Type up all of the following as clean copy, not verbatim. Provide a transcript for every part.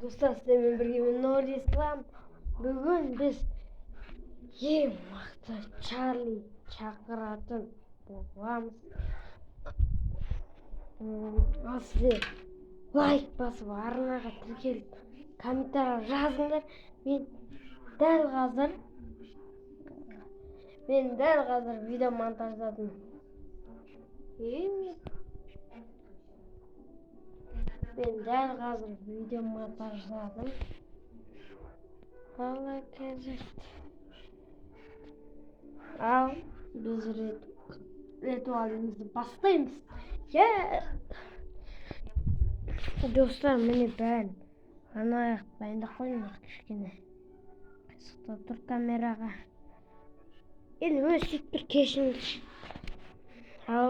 Достар, сіздермен бірге мен Нұрди Ислам. Бүгін біз ең мықты Чарли шақыратын боламыз. Ал сіздер лайк басып, арнаға тіркеліп, комментария жазыңдар. Мен дәл қазір видео монтаждадым. Қалай қазір? Ал біз ритуалымызды бастаймыз. Достар, міне бәрін аяқ дайындап қойдым, кішкене қисықтап тұр камераға. Енді өз сөйтіп кешіңіз. Ал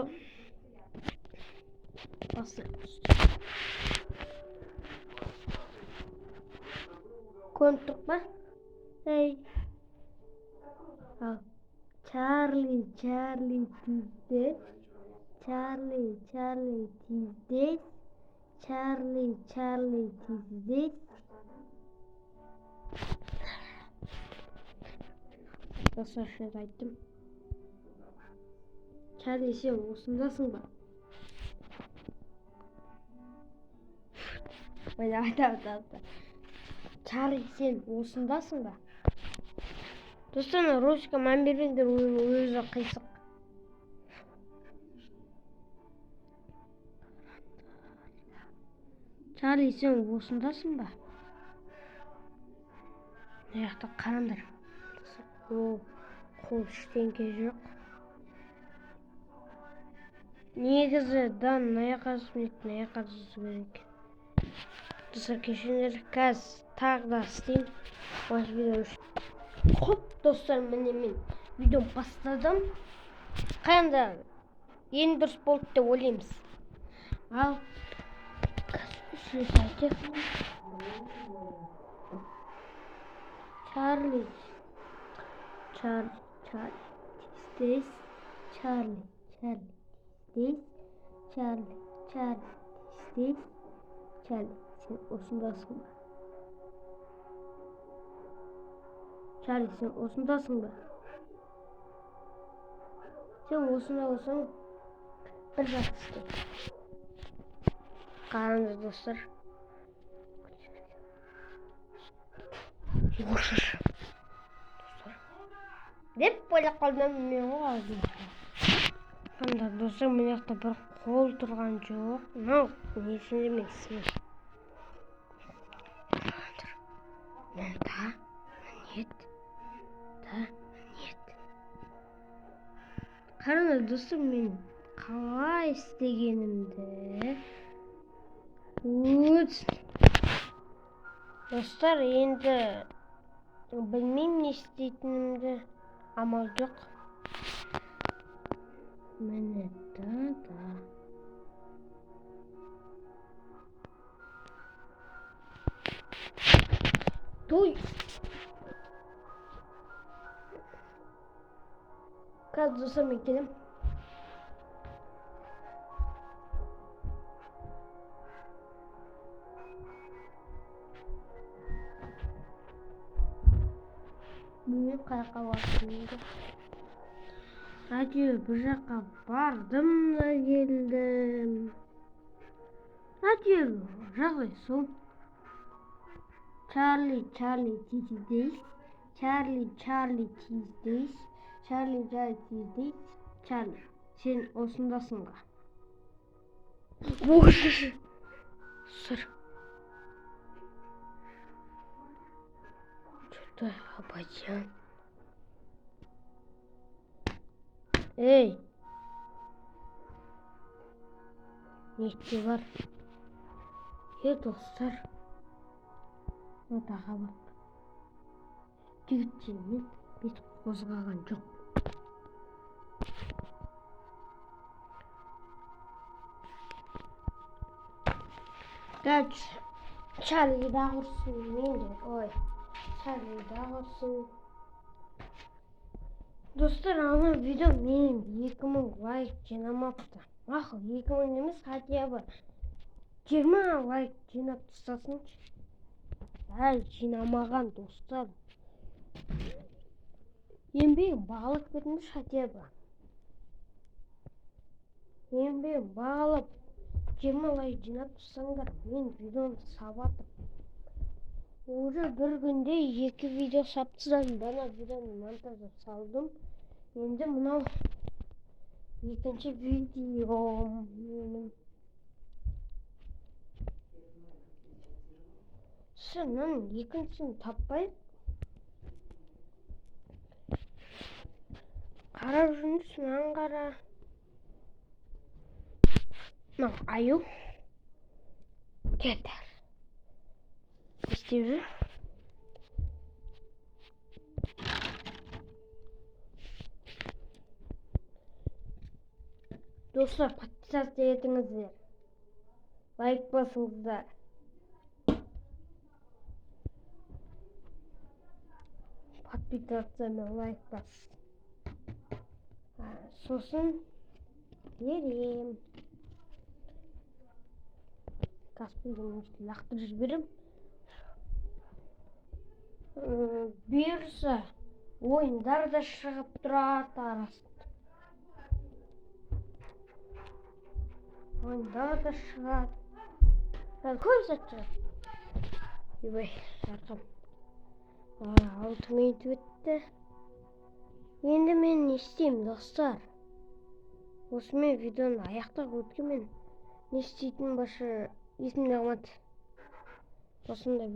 бастаймыз. Көріп тұр ма? Ал Чарли тиздес. Чарли тиздес. Чарли тиздес. Достар, шет айттым. Чарли, сен осындасың ба? Чарли, сен осындасың ба? Достар, роликке мән бермеңдер, өзі қисық. Чарли, сен осындасың ба? Аяқта қараңдар. Қол ештеңке жоқ. Негізі дан аяққа түсіп керек. Достар, кешіңдер, қазір тағы да істеймін. Осы видео үшін. Хоп, достар, міне мен видео бастадым. Қандай ең дұрыс болды деп ойлаймыз. Ал Чарли тиздес. Чарли тиздес. Чарли тиздес. Чарли, сен осындасың ба? Чарли, сен осындасың ба? Сен осында болсаң, бір жақсы істе. Қараңыз, достар. Деп ойлап қалдым мен ғой. Қандай достар, мен жақта бір қол тұрған жоқ. Мынау несін демексің? Қараңыз, достар, мен қалай істегенімді. Достар, енді білмеймін не істейтінімді. Амал жоқ. Міне да. Той. Қазір достар, мен келем. Білмеймін қаяққа бардым. Әйтеуір бір жаққа бардым да келдім. Әйтеуір жағдай сол. Чарли тиздес. Чарли тиздес. Чарли тиздес. Чарли, сен осындасың ба? Сыр. Что-то обойдем. Эй! Нетте бар? Достар. Отаға бап. Жігіттермен бет қозғаған жоқ. Чарли да құрсын, мен де. Чарли да құрсын. Достар, ана видео менің 2000 лайк жинамапты. Мақұл, 2000 емес, хотя бы 20 лайк жинап тастасыншы. әлі жинамаған достар. Еңбегім бағалап беріңізші хотя бы. Еңбегім бағалап 20 лайк жинап тұрсаңдар, мен видеоны сабатып. Уже бір күнде 2 видео саптыдан бана видеоны монтаждап салдым. Енді мынау екінші видеом менің. Шынын екіншісін таппай. Қарап жүріңіз, мынаны қара. Мынау аю. Кетер. Не істеп жүр? Достар, подписаться етіңіздер. Лайк басыңыздар. Подписаться мен лайк бас. Сосын берем. Каспийдің лақтырып жіберем. Бұйырса ойындар да шығып тұрады арасында. Ойындар да шығады. Көп зат шығады. Ебай, жарқам. 6 минут өтті. Енді мен не істеймін, достар? Осымен видеоны аяқтап өткенмен не істейтін башы есімде қалмады. Осындай